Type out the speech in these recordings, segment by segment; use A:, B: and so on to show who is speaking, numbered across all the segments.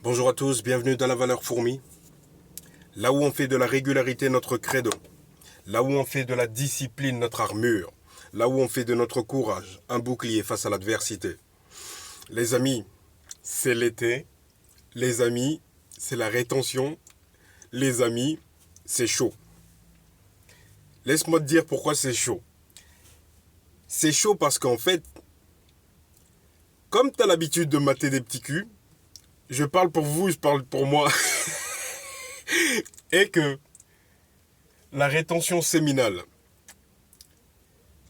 A: Bonjour à tous, bienvenue dans la valeur fourmi. Là où on fait de la régularité notre credo. Là où on fait de la discipline notre armure. Là où on fait de notre courage un bouclier face à l'adversité. Les amis, c'est l'été. Les amis, c'est la rétention. Les amis, c'est chaud. Laisse-moi te dire pourquoi c'est chaud. C'est chaud parce qu'en fait, comme tu as l'habitude de mater des petits culs, je parle pour vous, je parle pour moi, et que la rétention séminale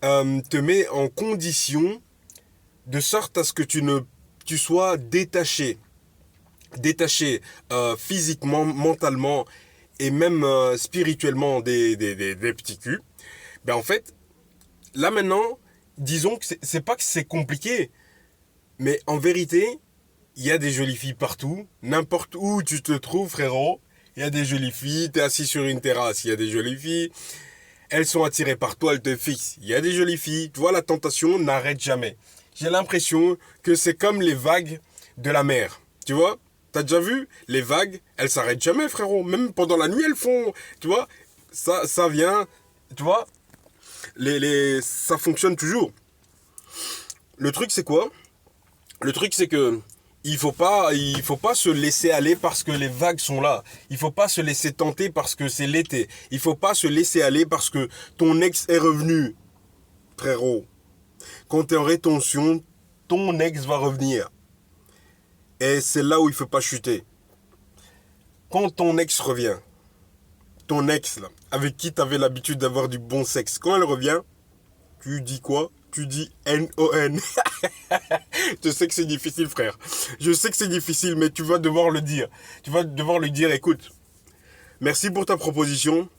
A: te met en condition de sorte à ce que tu sois détaché physiquement, mentalement et même spirituellement des petits culs. Ben en fait, là maintenant, disons que c'est pas que c'est compliqué, mais en vérité, il y a des jolies filles partout, n'importe où tu te trouves, frérot. Il y a des jolies filles, t'es assis sur une terrasse, il y a des jolies filles. Elles sont attirées par toi, elles te fixent. Il y a des jolies filles. Tu vois, la tentation n'arrête jamais. J'ai l'impression que c'est comme les vagues de la mer. Tu vois, t'as déjà vu les vagues, elles s'arrêtent jamais, frérot. Même pendant la nuit, elles font. Tu vois, ça vient. Tu vois, ça fonctionne toujours. Le truc, c'est quoi? Le truc, c'est que il faut pas se laisser aller parce que les vagues sont là. Il faut pas se laisser tenter parce que c'est l'été. Il faut pas se laisser aller parce que ton ex est revenu. Frérot, quand tu es en rétention, ton ex va revenir. Et c'est là où il faut pas chuter. Quand ton ex revient, ton ex là, avec qui tu avais l'habitude d'avoir du bon sexe, quand elle revient, tu dis quoi? Tu dis N-O-N. Je sais que c'est difficile, frère. Je sais que c'est difficile, mais tu vas devoir le dire. Tu vas devoir lui dire, écoute, merci pour ta proposition,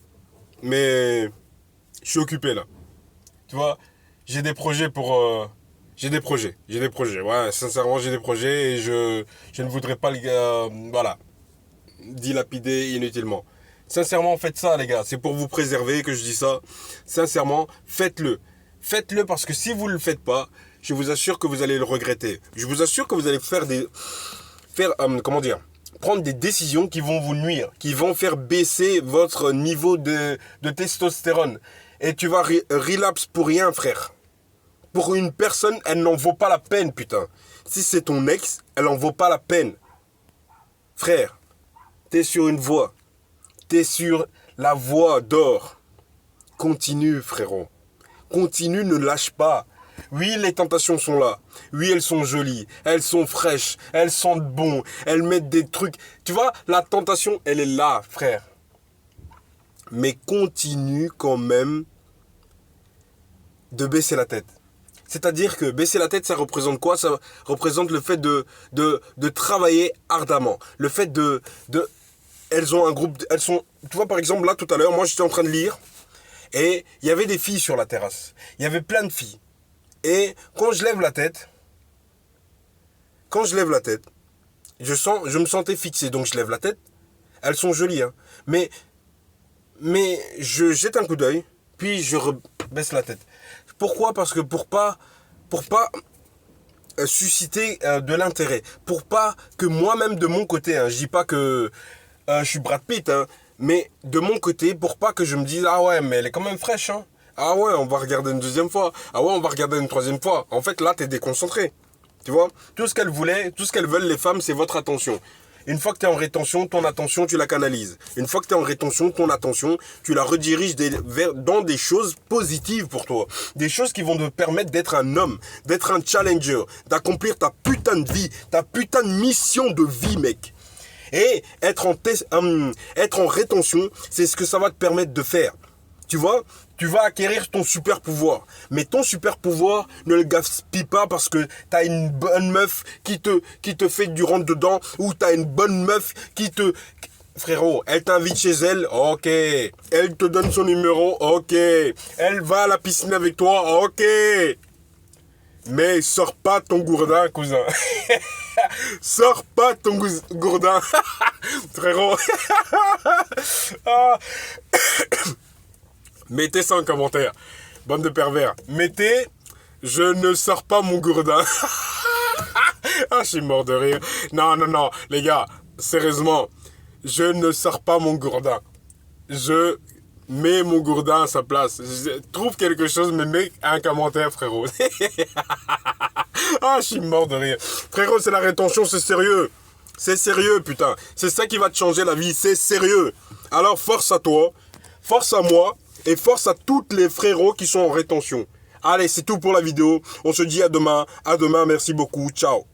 A: mais je suis occupé là. Tu vois, j'ai des projets pour... J'ai des projets. Ouais, sincèrement, j'ai des projets et je ne voudrais pas, voilà, dilapider inutilement. Sincèrement, faites ça, les gars. C'est pour vous préserver que je dis ça. Sincèrement, faites-le. Faites-le parce que si vous ne le faites pas, je vous assure que vous allez le regretter. Je vous assure que vous allez prendre des décisions qui vont vous nuire, qui vont faire baisser votre niveau de testostérone. Et tu vas relapse pour rien, frère. Pour une personne, elle n'en vaut pas la peine, putain. Si c'est ton ex, elle n'en vaut pas la peine. Frère, t'es sur une voie. T'es sur la voie d'or. Continue, frérot. Continue, ne lâche pas. Oui, les tentations sont là. Oui, elles sont jolies. Elles sont fraîches. Elles sentent bon. Elles mettent des trucs. Tu vois, la tentation, elle est là, frère. Mais continue quand même de baisser la tête. C'est-à-dire que baisser la tête, ça représente quoi? Ça représente le fait de travailler ardemment. Le fait elles ont un groupe... Tu vois, par exemple, là, tout à l'heure, moi, j'étais en train de lire. Et il y avait des filles sur la terrasse. Il y avait plein de filles. Et quand je lève la tête, je me sentais fixé. Donc je lève la tête. Elles sont jolies, hein. Mais je jette un coup d'œil, puis je baisse la tête. Pourquoi? Parce que pour pas susciter de l'intérêt. Pour pas que moi-même de mon côté, hein, je dis pas que je suis Brad Pitt, hein, mais de mon côté, pour pas que je me dise, ah ouais, mais elle est quand même fraîche, hein. Ah ouais, on va regarder une deuxième fois. Ah ouais, on va regarder une troisième fois. En fait, là, t'es déconcentré. Tu vois? Tout ce qu'elles veulent, les femmes, c'est votre attention. Une fois que tu es en rétention, ton attention, tu la canalises. Une fois que tu es en rétention, ton attention, tu la rediriges dans des choses positives pour toi. Des choses qui vont te permettre d'être un homme, d'être un challenger, d'accomplir ta putain de vie, ta putain de mission de vie, mec. Et être en rétention, c'est ce que ça va te permettre de faire. Tu vois, tu vas acquérir ton super pouvoir. Mais ton super pouvoir, ne le gaspille pas parce que t'as une bonne meuf qui te fait du rentre dedans, ou t'as une bonne meuf qui te... Frérot, elle t'invite chez elle, ok. Elle te donne son numéro, ok. Elle va à la piscine avec toi, ok. Mais sors pas ton gourdin, cousin. Sors pas ton gourdin. Frérot. Ah. Mettez ça en commentaire. Bande de pervers. Mettez, je ne sors pas mon gourdin. Ah, je suis mort de rire. Non, les gars. sérieusement, je ne sors pas mon gourdin. Je mets mon gourdin à sa place. Je trouve quelque chose, mais mets un commentaire, frérot. Ah, je suis mort de rire. Frérot, c'est la rétention, c'est sérieux. C'est sérieux, putain. C'est ça qui va te changer la vie, c'est sérieux. Alors, force à toi, force à moi, et force à toutes les frérots qui sont en rétention. Allez, c'est tout pour la vidéo. On se dit à demain. À demain, merci beaucoup. Ciao.